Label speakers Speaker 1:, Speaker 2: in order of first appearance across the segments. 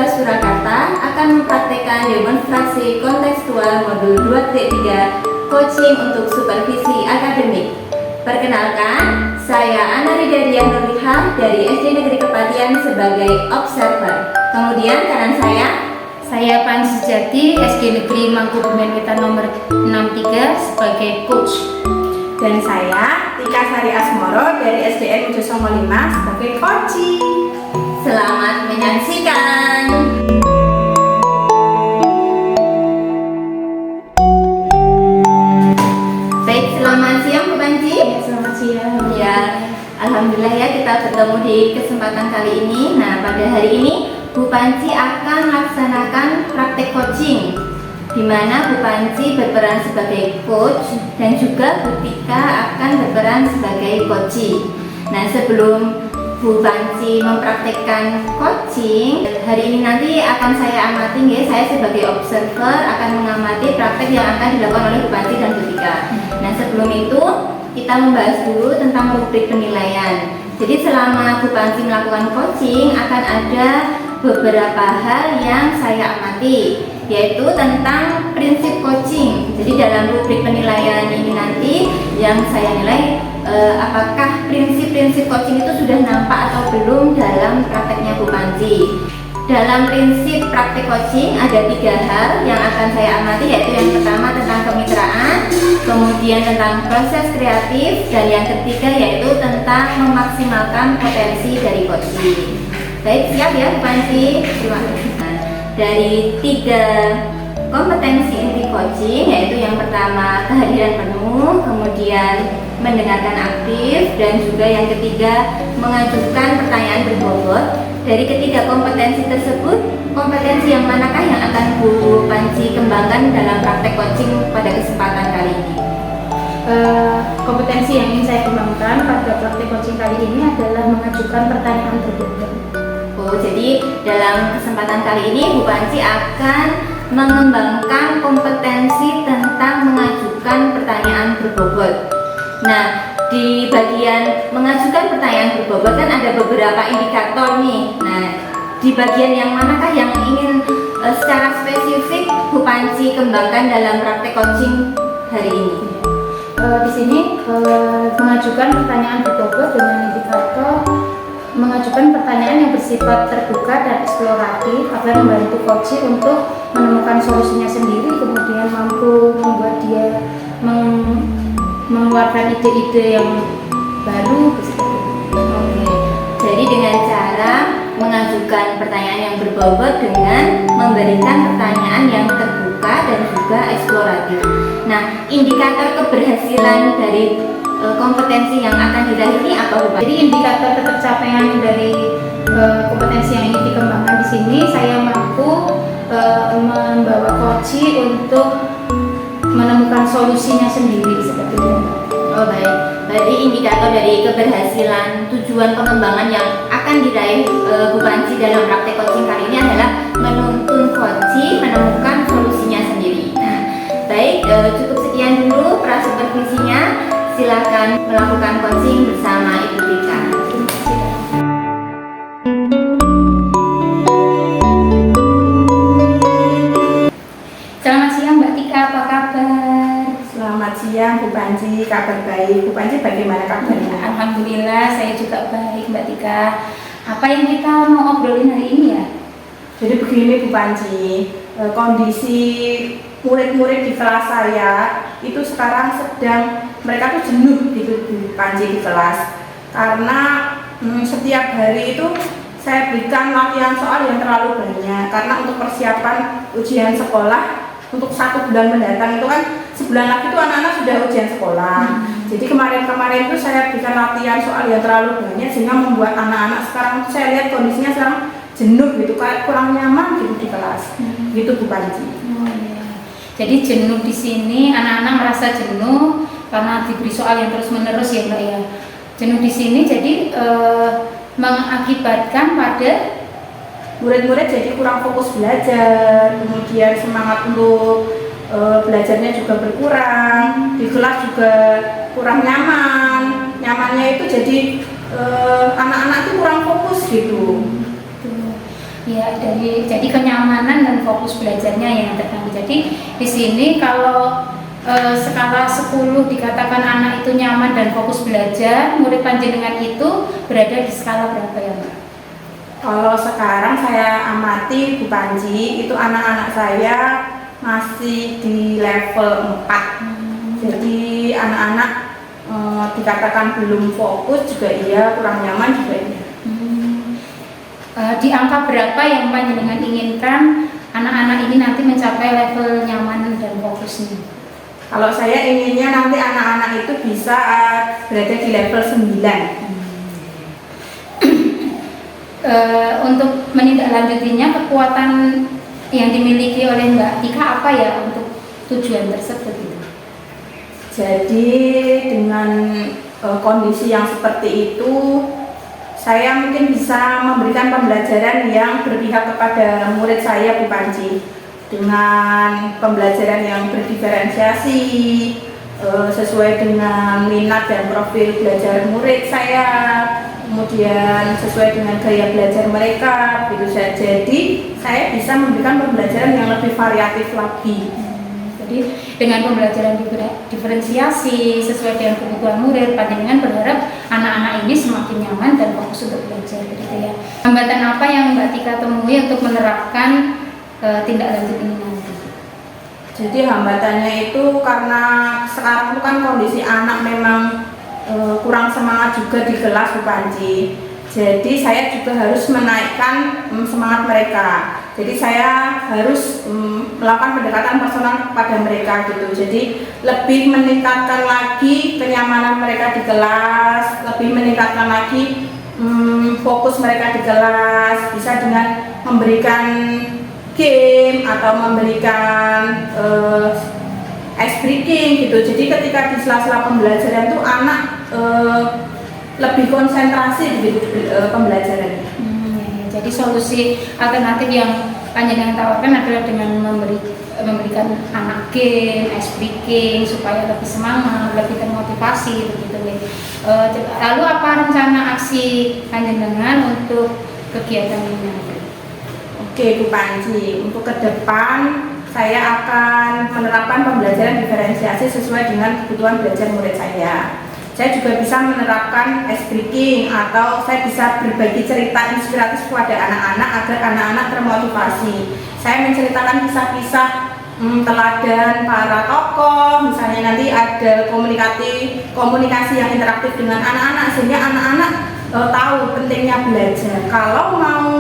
Speaker 1: Surakarta akan mempraktekkan demonstrasi kontekstual modul 2.3 coaching untuk supervisi akademik. Perkenalkan, saya Ana Ridadia Nurliha dari SD Negeri Kepatihan sebagai observer. Kemudian kanan
Speaker 2: saya Panji Sujati, SD Negeri Mangkubumen Wetan nomor 63 sebagai coach.
Speaker 3: Dan saya Tika Sari Asmoro dari SDN Ujo Songo 5 sebagai coaching.
Speaker 1: Selamat menyaksikan. Baik, selamat siang Bu Panji.
Speaker 2: Selamat siang.
Speaker 1: Ya, alhamdulillah ya kita bertemu di kesempatan kali ini. Nah, pada hari ini Bu Panji akan melaksanakan praktek coaching, di mana Bu Panji berperan sebagai coach dan juga Bu Tika akan berperan sebagai coachee. Nah, sebelum Bu Panji mempraktekkan coaching, hari ini nanti akan saya amati ya, saya sebagai observer akan mengamati praktek yang akan dilakukan oleh Bu Panji dan Bu Tika. Nah, sebelum itu kita membahas dulu tentang rubrik penilaian. Jadi selama Bu Panji melakukan coaching akan ada beberapa hal yang saya amati, yaitu tentang prinsip coaching. Jadi dalam rubrik penilaian ini nanti yang saya nilai apakah prinsip-prinsip coaching itu sudah nampak atau belum dalam prakteknya Bu Panji. Dalam prinsip praktek coaching ada 3 hal yang akan saya amati, yaitu yang pertama tentang kemitraan, kemudian tentang proses kreatif, dan yang ketiga yaitu tentang memaksimalkan potensi dari coaching. Baik, siap ya Bu Panji? Terima kasih. Nah, dari 3 kompetensi inti coaching, yaitu yang pertama kehadiran penuh, kemudian mendengarkan aktif, dan juga yang ketiga mengajukan pertanyaan berbobot. Dari ketiga kompetensi tersebut, kompetensi yang manakah yang akan Bu Panji kembangkan dalam praktek coaching pada kesempatan kali ini?
Speaker 2: Kompetensi yang ingin saya kembangkan pada praktek coaching kali ini adalah mengajukan pertanyaan berbobot.
Speaker 1: Oh, jadi dalam kesempatan kali ini Bu Panji akan mengembangkan kompetensi tentang mengajukan pertanyaan berbobot. Nah, di bagian mengajukan pertanyaan berbobot kan ada beberapa indikator nih. Nah, di bagian yang manakah yang ingin secara spesifik Bu Panji kembangkan dalam praktek coaching hari ini?
Speaker 2: Di sini mengajukan pertanyaan berbobot dengan indikator mengajukan pertanyaan yang bersifat terbuka dan eksploratif agar membantu coaching untuk menemukan solusinya sendiri, kemudian mampu membuat dia mengeluarkan ide-ide yang baru.
Speaker 1: Oke, jadi dengan cara mengajukan pertanyaan yang berbobot dengan memberikan pertanyaan yang terbuka dan juga eksploratif. Nah, indikator keberhasilan dari kompetensi yang akan diraih ini apa Bu?
Speaker 2: Jadi indikator ketercapaian dari kompetensi yang ingin dikembangkan di sini, saya mampu membawa coaching untuk menemukan solusinya sendiri seperti itu.
Speaker 1: Oh baik, berarti indikator dari keberhasilan tujuan pengembangan yang akan diraih Bu Panji dalam praktek coaching kali ini adalah menuntun coaching menemukan solusinya sendiri. Nah, baik, cukup sekian dulu prasupervisinya. Silakan melakukan coaching bersama Ibu Tika.
Speaker 2: Selamat siang Mbak Tika, apa kabar?
Speaker 3: Selamat siang Bu Panji, kabar baik. Bu Panji bagaimana kabarnya?
Speaker 2: Alhamdulillah saya juga baik Mbak Tika. Apa yang kita mau obrolin hari ini ya?
Speaker 3: Jadi begini Bu Panji, kondisi murid-murid di kelas saya itu sekarang sedang, mereka tuh jenuh gitu Bu Panji di kelas, karena setiap hari itu saya berikan latihan soal yang terlalu banyak, karena untuk persiapan ujian sekolah untuk 1 bulan mendatang itu kan sebulan lagi itu anak-anak sudah ujian sekolah. Jadi kemarin itu saya berikan latihan soal yang terlalu banyak sehingga membuat anak-anak sekarang saya lihat kondisinya sekarang jenuh gitu, kayak kurang nyaman gitu di kelas. Gitu Bu Panji.
Speaker 2: Oh, iya. Jadi jenuh di sini, anak-anak merasa jenuh karena diberi soal yang terus-menerus ya Mbak ya. Jenuh di sini jadi mengakibatkan pada
Speaker 3: murid-murid jadi kurang fokus belajar, kemudian semangat untuk belajarnya juga berkurang, di kelas juga kurang nyaman. Nyamannya itu jadi anak-anak itu kurang fokus gitu.
Speaker 2: Ya, jadi kenyamanan dan fokus belajarnya yang terganggu. Jadi di sini kalau skala 10 dikatakan anak itu nyaman dan fokus belajar, murid panjenengan itu berada di skala berapa ya, Mbak?
Speaker 3: Kalau sekarang saya amati Bu Panji, itu anak-anak saya masih di level 4. Jadi anak-anak dikatakan belum fokus juga iya, kurang nyaman juga iya.
Speaker 2: Di angka berapa yang panjenengan inginkan anak-anak ini nanti mencapai level nyaman dan fokusnya?
Speaker 3: Kalau saya inginnya nanti anak-anak itu bisa berada di level 9.
Speaker 2: Untuk menindaklanjutinya, kekuatan yang dimiliki oleh Mbak Tika apa ya untuk tujuan tersebut itu?
Speaker 3: Jadi dengan kondisi yang seperti itu, saya mungkin bisa memberikan pembelajaran yang berpihak kepada murid saya Bu Panji, dengan pembelajaran yang berdiferensiasi sesuai dengan minat dan profil belajar murid saya, kemudian sesuai dengan gaya belajar mereka, gitu saja. Jadi saya bisa memberikan pembelajaran yang lebih variatif lagi.
Speaker 2: Jadi dengan pembelajaran diferensiasi sesuai dengan kebutuhan murid, panjenengan berharap anak-anak ini semakin nyaman dan fokus untuk belajar, gitu ya. Hambatan apa yang Mbak Tika temui untuk menerapkan tindak lanjut ini nanti?
Speaker 3: Jadi hambatannya itu karena sekarang itu kan kondisi anak memang kurang semangat juga di kelas Bu Panji. Jadi saya juga harus menaikkan semangat mereka. Jadi saya harus melakukan pendekatan personal kepada mereka gitu. Jadi lebih meningkatkan lagi kenyamanan mereka di kelas, lebih meningkatkan lagi fokus mereka di kelas, bisa dengan memberikan game atau memberikan ice breaking gitu. Jadi ketika di sela-sela pembelajaran itu anak lebih konsentrasi begitu pembelajarannya.
Speaker 2: Jadi solusi alternatif yang panjenengan tawarkan adalah dengan memberikan anak game, ice breaking supaya lebih semangat, lebih termotivasi begitu ya. Lalu apa rencana aksi panjenengan untuk kegiatan ini?
Speaker 3: Oke Bu Panji, untuk ke depan saya akan menerapkan pembelajaran diferensiasi sesuai dengan kebutuhan belajar murid saya. Saya juga bisa menerapkan ice breaking atau saya bisa berbagi cerita inspiratif kepada anak-anak agar anak-anak termotivasi. Saya menceritakan kisah-kisah teladan para tokoh, misalnya nanti ada komunikasi yang interaktif dengan anak-anak sehingga anak-anak tahu pentingnya belajar. Kalau mau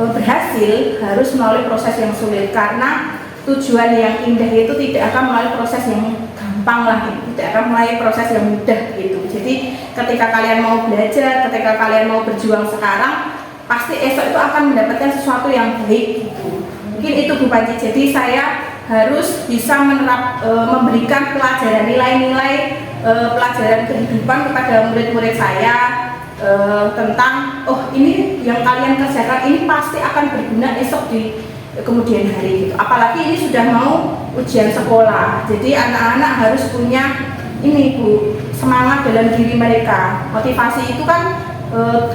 Speaker 3: berhasil harus melalui proses yang sulit, karena tujuan yang indah itu tidak akan melalui proses yang gampang lah, tidak akan melalui proses yang mudah gitu. Jadi ketika kalian mau belajar, ketika kalian mau berjuang sekarang, pasti esok itu akan mendapatkan sesuatu yang baik gitu. Mungkin itu Bu Panji. Jadi saya harus bisa memberikan pelajaran nilai-nilai pelajaran kehidupan kepada murid-murid saya tentang ini yang kalian kerjakan ini pasti akan berguna esok di kemudian hari gitu. Apalagi ini sudah mau ujian sekolah, jadi anak-anak harus punya ini Bu, semangat dalam diri mereka. Motivasi itu kan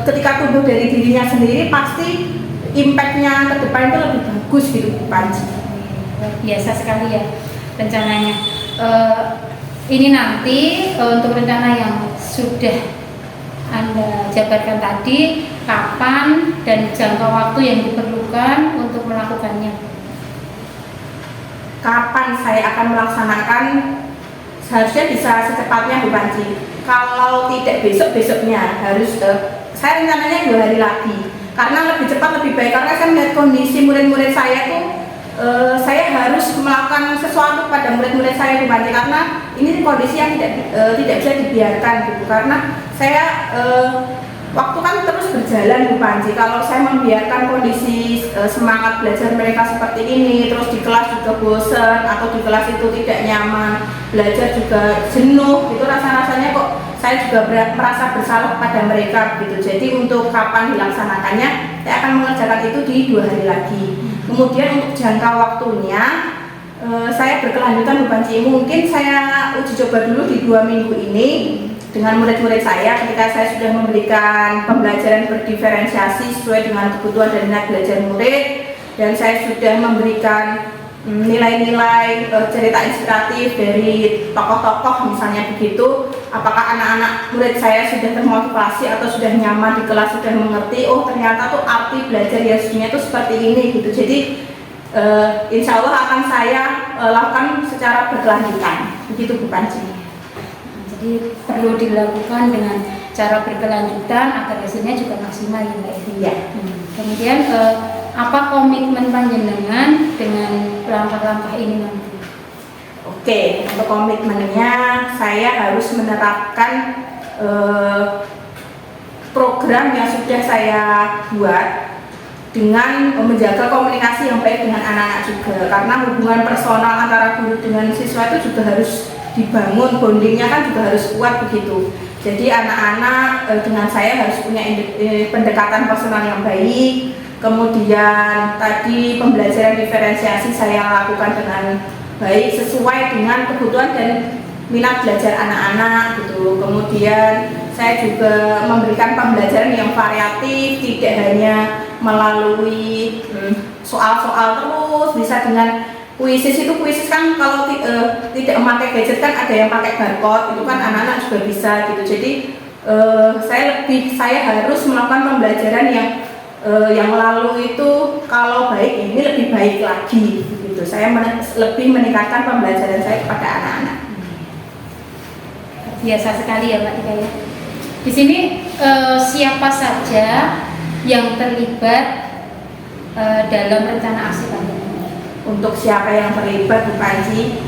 Speaker 3: ketika tumbuh dari dirinya sendiri pasti impactnya ke depan itu lebih bagus gitu Bu Panji.
Speaker 2: Biasa sekali ya rencananya. Ini nanti untuk rencana yang sudah Anda jabarkan tadi, kapan dan jangka waktu yang diperlukan untuk melakukannya?
Speaker 3: Kapan saya akan melaksanakan? Seharusnya bisa secepatnya Bu Panji. Kalau tidak besok-besoknya harus saya rencananya 2 hari lagi. Karena lebih cepat lebih baik, karena saya melihat kondisi murid-murid saya tuh saya harus melakukan sesuatu pada murid-murid saya Bu Panji, karena ini kondisi yang tidak bisa dibiarkan gitu. Karena saya waktu kan terus berjalan Bu Panji. Kalau saya membiarkan kondisi semangat belajar mereka seperti ini, terus di kelas juga bosan atau di kelas itu tidak nyaman, belajar juga jenuh, itu rasanya kok saya juga merasa bersalah kepada mereka gitu. Jadi untuk kapan dilaksanakannya, saya akan mengerjakan itu di 2 hari lagi. Kemudian untuk jangka waktunya saya berkelanjutan Bu Panji. Mungkin saya uji coba dulu di 2 minggu ini. dengan murid-murid saya ketika saya sudah memberikan pembelajaran berdiferensiasi sesuai dengan kebutuhan dan minat belajar murid, dan saya sudah memberikan nilai-nilai cerita inspiratif dari tokoh-tokoh misalnya begitu, apakah anak-anak murid saya sudah termotivasi atau sudah nyaman di kelas, sudah mengerti, oh ternyata tuh arti belajar yang sesungguhnya itu seperti ini gitu. Jadi insya Allah akan saya lakukan secara berkelanjutan begitu Bu Panji.
Speaker 2: Jadi perlu dilakukan dengan cara berkelanjutan agar hasilnya juga maksimal ya Mbak Edi.
Speaker 3: Iya.
Speaker 2: Kemudian apa komitmen panjenengan dengan langkah-langkah ini nanti?
Speaker 3: Oke, untuk komitmennya saya harus menerapkan program yang sudah saya buat dengan menjaga komunikasi yang baik dengan anak-anak juga, karena hubungan personal antara guru dengan siswa itu juga harus dibangun, bondingnya kan juga harus kuat begitu. Jadi anak-anak dengan saya harus punya pendekatan personal yang baik. Kemudian tadi pembelajaran diferensiasi saya lakukan dengan baik sesuai dengan kebutuhan dan minat belajar anak-anak gitu. Kemudian saya juga memberikan pembelajaran yang variatif, tidak hanya melalui soal-soal terus, bisa dengan kuisis. Itu kuisis kan kalau tidak memakai gadget kan ada yang pakai barcode, itu kan anak-anak juga bisa gitu. Jadi saya harus melakukan pembelajaran yang lalu itu kalau baik ini lebih baik lagi gitu. Saya lebih meningkatkan pembelajaran saya kepada anak-anak.
Speaker 2: Biasa sekali ya Mbak Ika ya. Di sini siapa saja yang terlibat dalam rencana aksi panjenengan?
Speaker 3: Untuk siapa yang terlibat Bu Panji,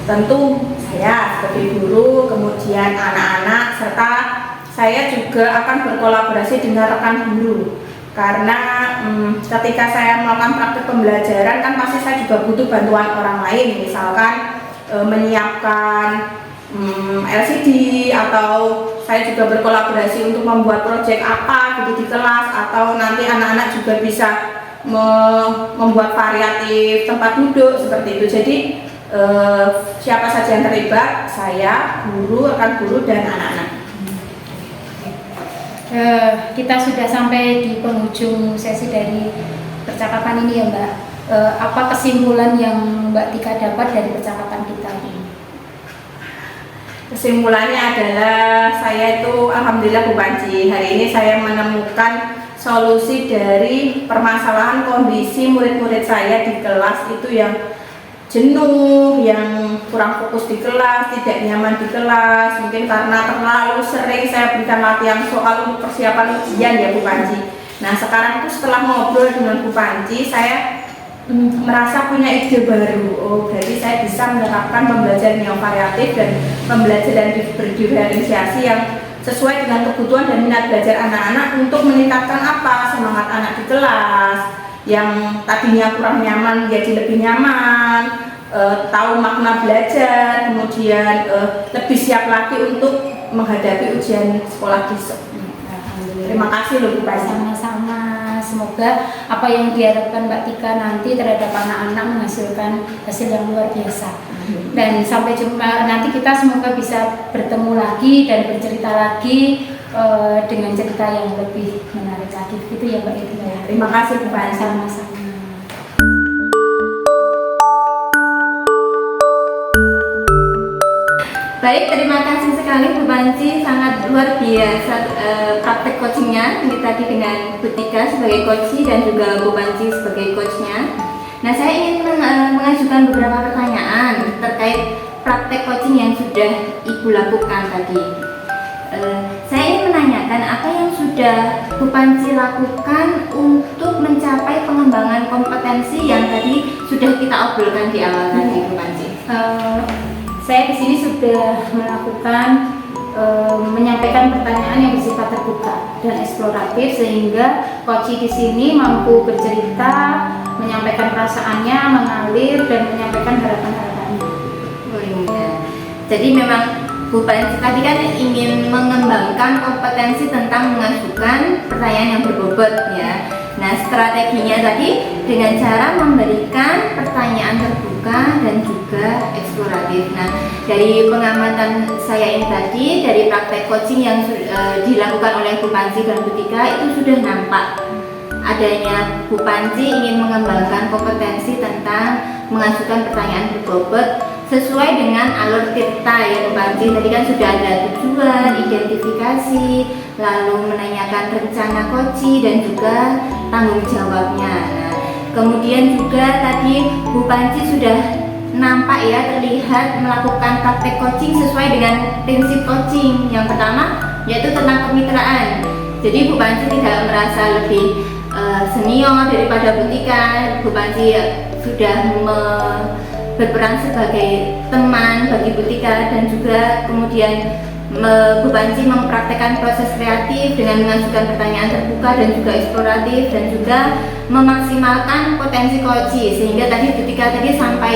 Speaker 3: tentu saya sebagai guru, kemudian anak-anak, serta saya juga akan berkolaborasi dengan rekan guru. Karena ketika saya melakukan praktik pembelajaran kan pasti saya juga butuh bantuan orang lain, misalkan menyiapkan LCD, atau saya juga berkolaborasi untuk membuat proyek apa gitu di kelas, atau nanti anak-anak juga bisa membuat variatif tempat duduk seperti itu. Jadi siapa saja yang terlibat, saya, guru, rekan guru, dan anak-anak.
Speaker 2: Kita sudah sampai di penghujung sesi dari percakapan ini ya Mbak. Apa kesimpulan yang Mbak Tika dapat dari percakapan kita ini?
Speaker 3: Kesimpulannya adalah saya itu alhamdulillah Bu Panji, hari ini saya menemukan solusi dari permasalahan kondisi murid-murid saya di kelas itu yang jenuh, yang kurang fokus di kelas, tidak nyaman di kelas, mungkin karena terlalu sering saya berikan latihan soal untuk persiapan ujian ya Bu Panji. Nah sekarang itu setelah ngobrol dengan Bu Panji, saya merasa punya ide baru. Oh, berarti saya bisa menerapkan pembelajaran yang variatif dan pembelajaran berdiferensiasi yang sesuai dengan kebutuhan dan minat belajar anak-anak untuk meningkatkan apa? Semangat anak di kelas, yang tadinya kurang nyaman jadi lebih nyaman, tahu makna belajar, kemudian lebih siap lagi untuk menghadapi ujian sekolah besok. Terima kasih loh Bu Panji.
Speaker 2: Sama-sama. Semoga apa yang diharapkan Mbak Tika nanti terhadap anak-anak menghasilkan hasil yang luar biasa. Dan sampai jumpa nanti, kita semoga bisa bertemu lagi dan bercerita lagi dengan cerita yang lebih menarik lagi. Itu ya Mbak Tika ya.
Speaker 3: Terima kasih Bu Panji.
Speaker 2: Sama-sama.
Speaker 1: Baik, terima kasih sekali Bu Panji, sangat luar biasa praktek coachingnya ini tadi dengan Bu Tika sebagai coach dan juga Bu Panji sebagai coachnya. Nah, saya ingin mengajukan beberapa pertanyaan terkait praktek coaching yang sudah Ibu lakukan tadi. Saya ingin menanyakan apa yang sudah Bu Panji lakukan untuk mencapai pengembangan kompetensi yang tadi sudah kita obrolkan di awal tadi Bu Panji.
Speaker 2: Saya di sini sudah melakukan menyampaikan pertanyaan yang bersifat terbuka dan eksploratif, sehingga coach di sini mampu bercerita, menyampaikan perasaannya, mengalir, dan menyampaikan harapan-harapannya.
Speaker 1: Oh iya. Jadi memang Bu Panji tadi kan ingin mengembangkan kompetensi tentang mengajukan pertanyaan yang berbobot ya. Nah, strateginya tadi dengan cara memberikan pertanyaan terbuka dan juga eksploratif. aktif. Nah, dari pengamatan saya ini tadi, dari praktek coaching yang dilakukan oleh Bu Panci dan Bu Tika itu sudah nampak adanya Bu Panci ingin mengembangkan kompetensi tentang mengajukan pertanyaan berbobot sesuai dengan alur tirta ya Bu Panci. Tadi kan sudah ada tujuan, identifikasi, lalu menanyakan rencana koci dan juga tanggung jawabnya. Nah, kemudian juga tadi Bu Panci sudah nampak ya, terlihat melakukan praktek coaching sesuai dengan prinsip coaching. Yang pertama yaitu tentang kemitraan. Jadi Bu Panci tidak merasa lebih senior daripada Bu Tika. Bu Panci sudah berperan sebagai teman bagi Bu Tika dan juga kemudian Bu Panci mempraktekkan proses kreatif dengan mengajukan pertanyaan terbuka dan juga eksploratif dan juga memaksimalkan potensi coach, sehingga tadi Bu Tika tadi sampai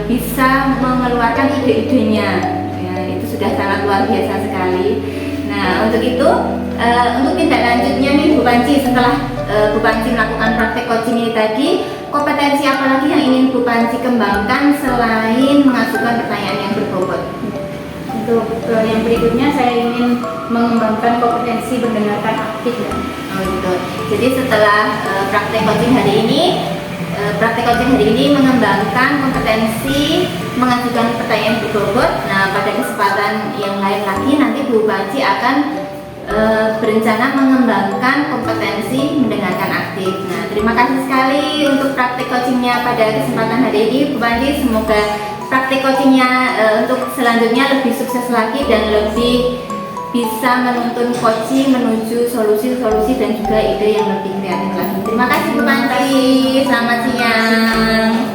Speaker 1: bisa mengeluarkan ide-idenya ya, itu sudah sangat luar biasa sekali. Nah, untuk itu untuk tindak lanjutnya nih Bu Panci, setelah Bu Panci melakukan praktek coaching ini tadi, kompetensi apa lagi yang ingin Bu Panci kembangkan selain mengajukan pertanyaan yang berbobot?
Speaker 2: Untuk yang berikutnya saya ingin mengembangkan kompetensi mendengarkan aktif ya.
Speaker 1: Oh gitu. Jadi setelah praktek coaching hari ini, mengembangkan kompetensi mengajukan pertanyaan berbobot. Nah, pada kesempatan yang lain lagi nanti Bu Panci akan berencana mengembangkan kompetensi mendengarkan aktif. Nah, terima kasih sekali untuk praktek coachingnya pada kesempatan hari ini Bu Panci. Semoga praktek coachingnya untuk selanjutnya lebih sukses lagi dan lebih bisa menuntun coaching menuju solusi-solusi dan juga ide yang lebih kreatif lagi. Terima kasih Bu Panci. Selamat siang.